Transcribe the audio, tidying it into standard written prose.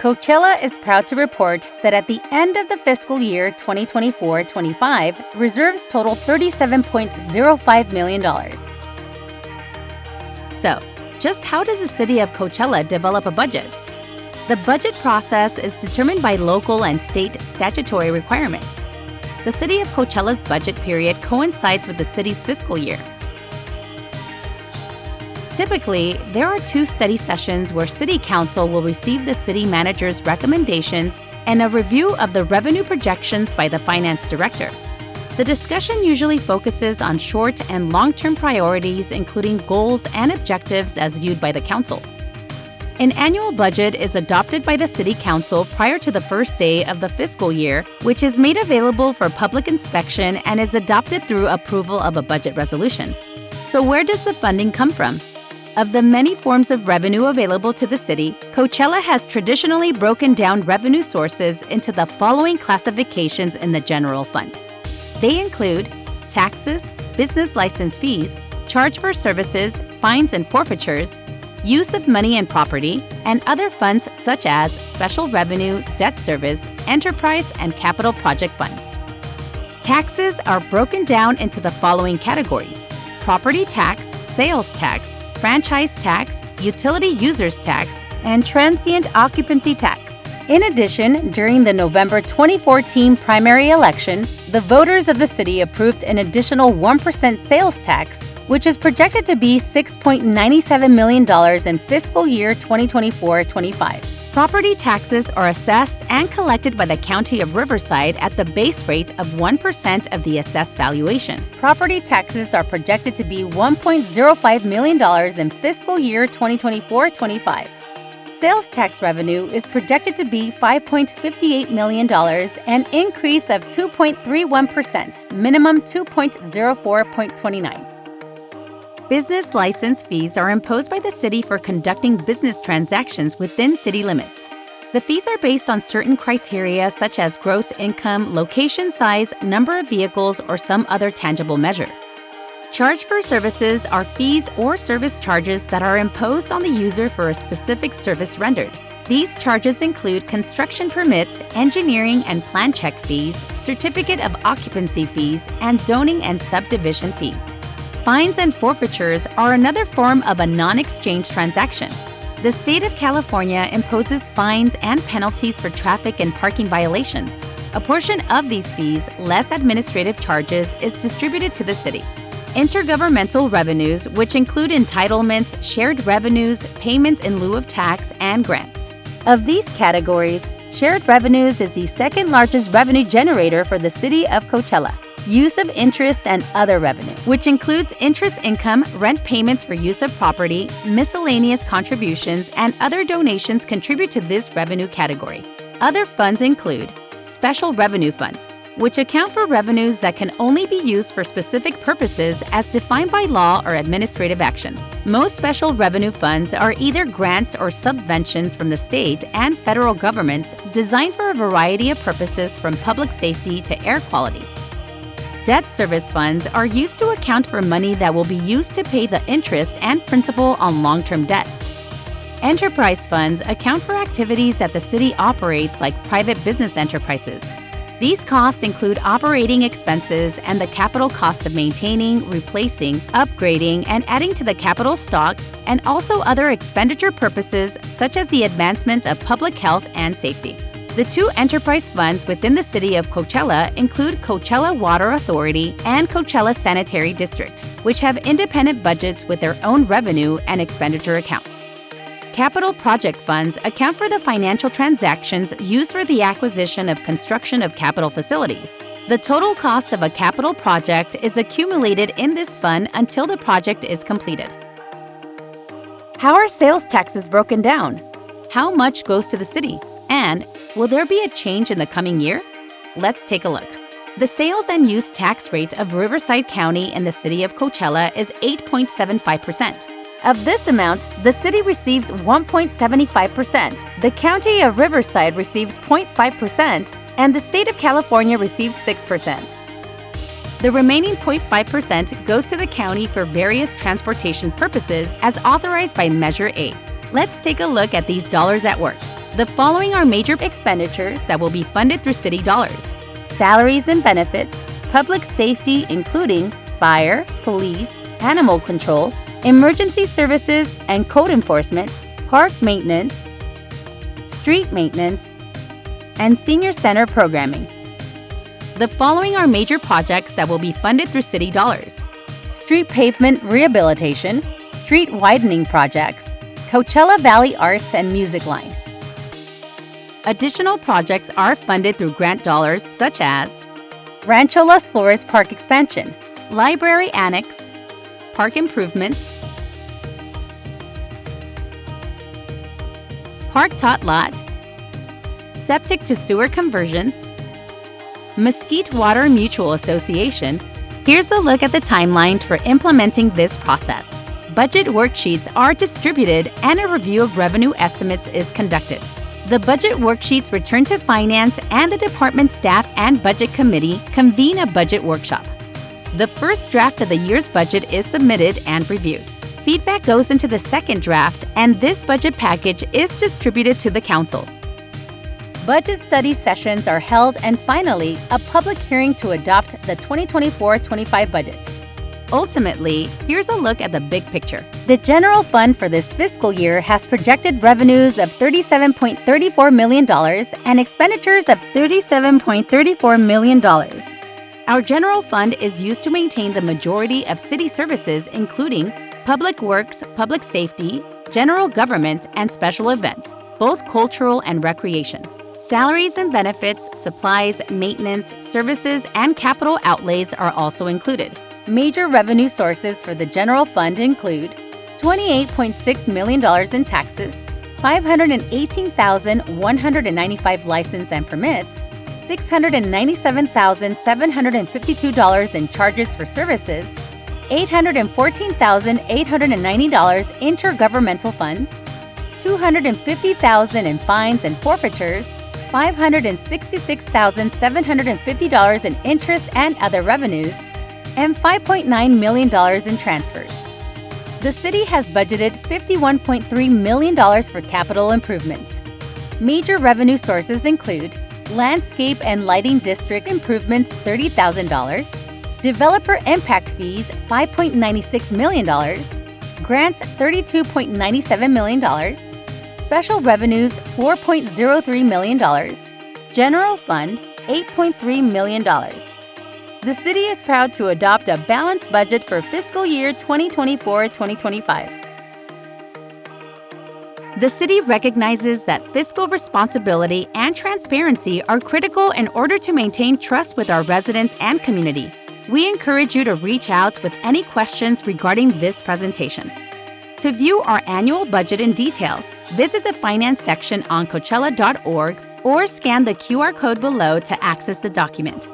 Coachella is proud to report that at the end of the fiscal year 2024-25, reserves totaled $37.05 million. So, just how does the City of Coachella develop a budget? The budget process is determined by local and state statutory requirements. The City of Coachella's budget period coincides with the city's fiscal year. Typically, there are 2 study sessions where City Council will receive the city manager's recommendations and a review of the revenue projections by the finance director. The discussion usually focuses on short and long-term priorities, including goals and objectives as viewed by the council. An annual budget is adopted by the City Council prior to the first day of the fiscal year, which is made available for public inspection and is adopted through approval of a budget resolution. So where does the funding come from? Of the many forms of revenue available to the city, Coachella has traditionally broken down revenue sources into the following classifications in the general fund. They include taxes, business license fees, charge for services, fines and forfeitures, use of money and property, and other funds such as special revenue, debt service, enterprise, and capital project funds. Taxes are broken down into the following categories: property tax, sales tax, franchise tax, utility users tax, and transient occupancy tax. In addition, during the November 2014 primary election, the voters of the city approved an additional 1% sales tax, which is projected to be $6.97 million in fiscal year 2024-25. Property taxes are assessed and collected by the County of Riverside at the base rate of 1% of the assessed valuation. Property taxes are projected to be $1.05 million in fiscal year 2024-25. Sales tax revenue is projected to be $5.58 million, an increase of 2.31%, minimum 2.04.29. Business license fees are imposed by the city for conducting business transactions within city limits. The fees are based on certain criteria such as gross income, location size, number of vehicles, or some other tangible measure. Charge for services are fees or service charges that are imposed on the user for a specific service rendered. These charges include construction permits, engineering and plan check fees, certificate of occupancy fees, and zoning and subdivision fees. Fines and forfeitures are another form of a non-exchange transaction. The state of California imposes fines and penalties for traffic and parking violations. A portion of these fees, less administrative charges, is distributed to the city. Intergovernmental revenues, which include entitlements, shared revenues, payments in lieu of tax, and grants. Of these categories, shared revenues is the second largest revenue generator for the city of Coachella. Use of interest and other revenue, which includes interest income, rent payments for use of property, miscellaneous contributions, and other donations contribute to this revenue category. Other funds include special revenue funds, which account for revenues that can only be used for specific purposes as defined by law or administrative action. Most special revenue funds are either grants or subventions from the state and federal governments designed for a variety of purposes from public safety to air quality. Debt service funds are used to account for money that will be used to pay the interest and principal on long-term debts. Enterprise funds account for activities that the city operates like private business enterprises. These costs include operating expenses and the capital costs of maintaining, replacing, upgrading, and adding to the capital stock, and also other expenditure purposes such as the advancement of public health and safety. The 2 enterprise funds within the city of Coachella include Coachella Water Authority and Coachella Sanitary District, which have independent budgets with their own revenue and expenditure accounts. Capital project funds account for the financial transactions used for the acquisition of construction of capital facilities. The total cost of a capital project is accumulated in this fund until the project is completed. How are sales taxes broken down? How much goes to the city? And will there be a change in the coming year? Let's take a look. The sales and use tax rate of Riverside County in the city of Coachella is 8.75%. Of this amount, the city receives 1.75%, the county of Riverside receives 0.5%, and the state of California receives 6%. The remaining 0.5% goes to the county for various transportation purposes as authorized by Measure A. Let's take a look at these dollars at work. The following are major expenditures that will be funded through city dollars: salaries and benefits, public safety including fire, police, animal control, emergency services and code enforcement, park maintenance, street maintenance, and senior center programming. The following are major projects that will be funded through city dollars: street pavement rehabilitation, street widening projects, Coachella Valley Arts and Music Line. Additional projects are funded through grant dollars such as Rancho Las Flores Park expansion, library annex, park improvements, park tot lot, septic to sewer conversions, Mesquite Water Mutual Association. Here's a look at the timeline for implementing this process. Budget worksheets are distributed and a review of revenue estimates is conducted. The budget worksheets return to finance and the department staff and budget committee convene a budget workshop. The first draft of the year's budget is submitted and reviewed. Feedback goes into the second draft and this budget package is distributed to the council. Budget study sessions are held and finally, a public hearing to adopt the 2024-25 budget. Ultimately, here's a look at the big picture. The general fund for this fiscal year has projected revenues of $37.34 million and expenditures of $37.34 million. Our general fund is used to maintain the majority of city services including public works, public safety, general government, and special events, both cultural and recreation. Salaries and benefits, supplies, maintenance, services, and capital outlays are also included. Major revenue sources for the general fund include $28.6 million in taxes, $518,195 license and permits, $697,752 in charges for services, $814,890 intergovernmental funds, $250,000 in fines and forfeitures, $566,750 in interest and other revenues, and $5.9 million in transfers. The city has budgeted $51.3 million for capital improvements. Major revenue sources include landscape and lighting district improvements $30,000, developer impact fees $5.96 million, grants $32.97 million, special revenues $4.03 million, general fund $8.3 million. The city is proud to adopt a balanced budget for fiscal year 2024-2025. The city recognizes that fiscal responsibility and transparency are critical in order to maintain trust with our residents and community. We encourage you to reach out with any questions regarding this presentation. To view our annual budget in detail, visit the finance section on Coachella.org or scan the QR code below to access the document.